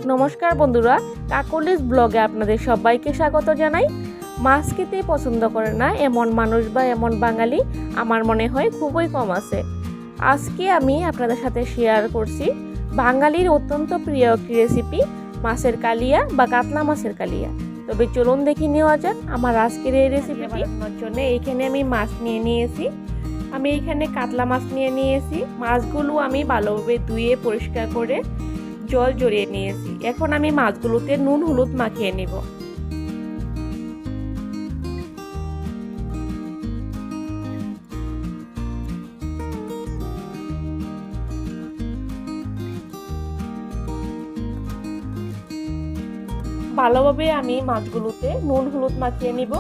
নমস্কার বন্ধুরা, কাকলিস ব্লগে আপনাদের সবাইকে স্বাগত জানাই। মাছ খেতে পছন্দ করে না এমন মানুষ বা এমন বাঙালি আমার মনে হয় খুবই কম আছে। আজকে আমি আপনাদের সাথে শেয়ার করছি বাঙালির অত্যন্ত প্রিয় একটি রেসিপি, মাছের কালিয়া বা কাতলা মাছের কালিয়া। তবে চলুন দেখে নেওয়া যাক আমার আজকের এই রেসিপি বানানোর জন্য। এইখানে আমি মাছ নিয়ে নিয়েছি, আমি এইখানে কাতলা মাছ নিয়ে নিয়েছি। মাছগুলো আমি ভালোভাবে ধুয়ে পরিষ্কার করে জল জড়িয়ে নিয়েছি। এখন আমি মাছগুলোতে নুন হলুদ মাখিয়ে নিব। ভালোভাবে আমি মাছগুলোতে নুন হলুদ মাখিয়ে নিব।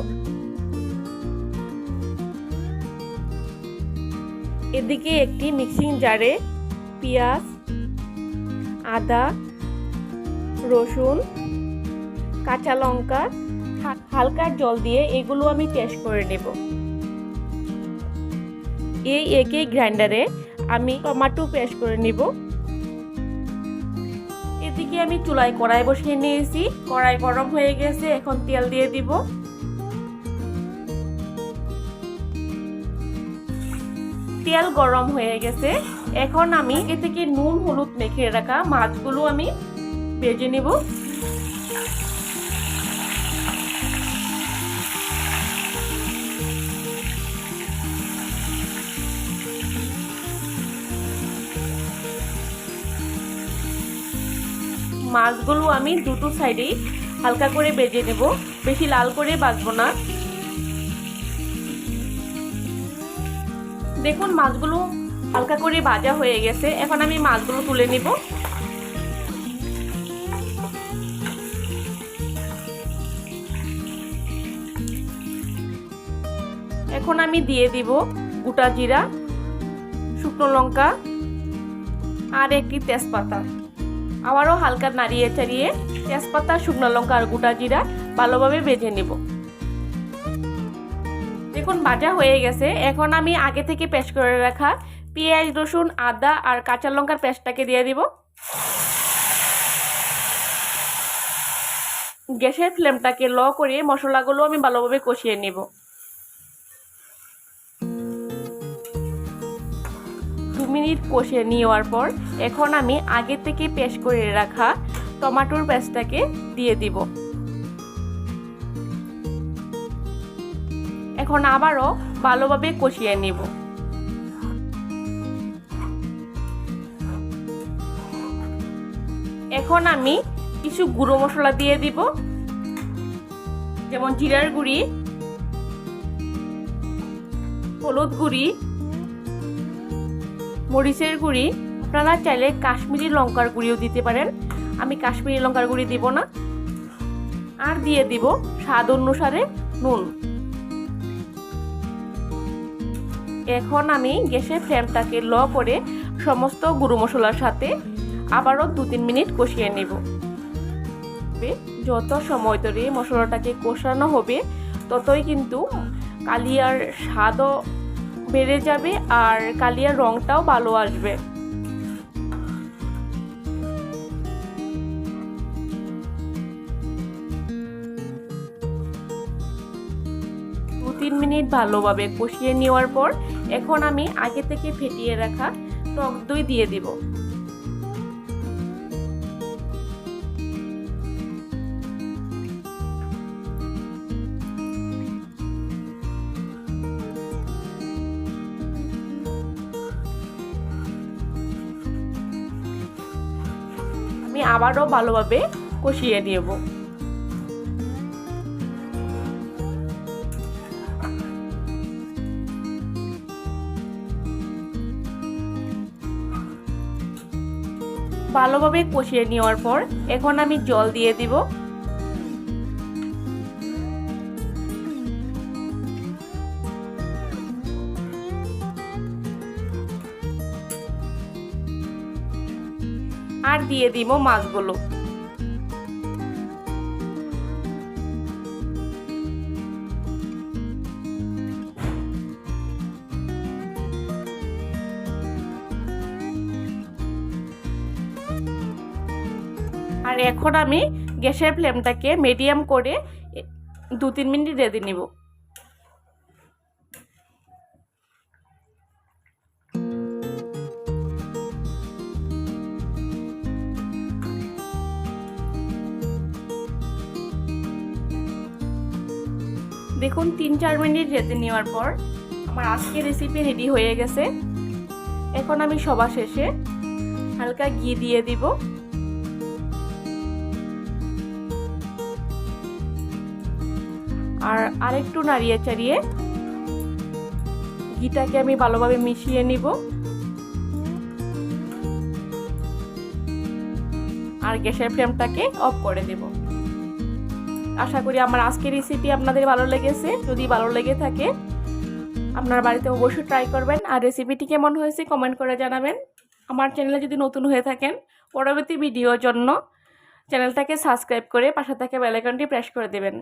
এদিকে একটি মিক্সিং জারে পেঁয়াজ, আদা, রসুন, কাঁচা লঙ্কা হালকা জল দিয়ে এগুলো আমি পেস্ট করে নেব। এই একই গ্রাইন্ডারে আমি টমেটো পেস্ট করে নিব। এদিকে আমি চুলায় কড়াই বসিয়ে নিয়েছি, কড়াই গরম হয়ে গেছে, এখন তেল দিয়ে দিব। তেল গরম হয়ে গেছে, এখন আমি এ থেকে নুন হলুদ মেখে রাখা মাছগুলো আমি ভেজে নেব। মাছগুলো আমি দুটো সাইডেই হালকা করে ভেজে নেব, বেশি লাল করে ভাজবো না। দেখুন মাছগুলো হালকা করে ভাজা হয়ে গেছে, এখন আমি মাছগুলো তুলে নিব। এখন আমি দিয়ে দিব গোটা জিরা, শুকনো লঙ্কা আর একটি তেজপাতা। আবারও হালকা নাড়িয়ে চাড়িয়ে তেজপাতা, শুকনো লঙ্কা আর গোটা জিরা ভালোভাবে ভেজে নেব। দেখুন ভাজা হয়ে গেছে, এখন আমি আগে থেকে পেস্ট করে রাখা পেঁয়াজ, রসুন, আদা আর কাঁচা লঙ্কার পেস্টটাকে দিয়ে দিব। গ্যাসের ফ্লেমটাকে লো করে মশলাগুলো আমি ভালোভাবে কষিয়ে নেব। 2 মিনিট কষিয়ে নেওয়ার পর এখন আমি আগে থেকে পেস্ট করে রাখা টমেটোর পেস্টটাকে দিয়ে দিব। এখন আবারও ভালোভাবে কষিয়ে নেব। এখন আমি কিছু গুঁড়ো মশলা দিয়ে দিব, যেমন জিরার গুঁড়ি, হলুদ গুঁড়ি, মরিচের গুঁড়ি। আপনারা চাইলে কাশ্মীরি লঙ্কার গুঁড়িও দিতে পারেন, আমি কাশ্মীরি লঙ্কার গুঁড়ি দিব না। আর দিয়ে দিব স্বাদ অনুসারে নুন। এখন আমি গ্যাসের ফ্লেমটাকে লো করে সমস্ত গুঁড়ো মশলার সাথে আবারও 2-3 মিনিট কষিয়ে নেব। যত সময় ধরে মশলাটাকে কষানো হবে ততই কিন্তু কালিয়ার স্বাদও বেড়ে যাবে আর কালিয়ার রংটাও ভালো আসবে। 2-3 মিনিট ভালোভাবে কষিয়ে নেওয়ার পর এখন আমি আগে থেকে ফেটিয়ে রাখা টক দই দিয়ে দিব। আমি আবারও ভালোভাবে কষিয়ে নেব। ভালোভাবে কষিয়ে নেওয়ার পর এখন আমি জল দিয়ে দিব। আর দিয়ে দিব মাছগুলো। আর এখন আমি গ্যাসের ফ্লেমটাকে মিডিয়াম করে 2-3 মিনিট রেঁধে নিব। দেখুন 3-4 মিনিট রেঁধে নেওয়ার পর আমার আজকের রেসিপি রেডি হয়ে গেছে। এখন আমি সবার শেষে হালকা ঘি দিয়ে দিব। আর আরেকটু নাড়িয়ে চাড়িয়ে ঘিটাকে আমি ভালোভাবে মিশিয়ে নিব। আর গ্যাসের ফ্লেমটাকে অফ করে দেব। আশা করি আমার আজকের রেসিপি আপনাদের ভালো লেগেছে। যদি ভালো লেগে থাকে আপনার বাড়িতে অবশ্যই ট্রাই করবেন। আর রেসিপিটি কেমন হয়েছে কমেন্ট করে জানাবেন। আমার চ্যানেলে যদি নতুন হয়ে থাকেন পরবর্তী ভিডিওর জন্য চ্যানেলটাকে সাবস্ক্রাইব করে পাশে থাকা বেল আইকনটি প্রেস করে দেবেন।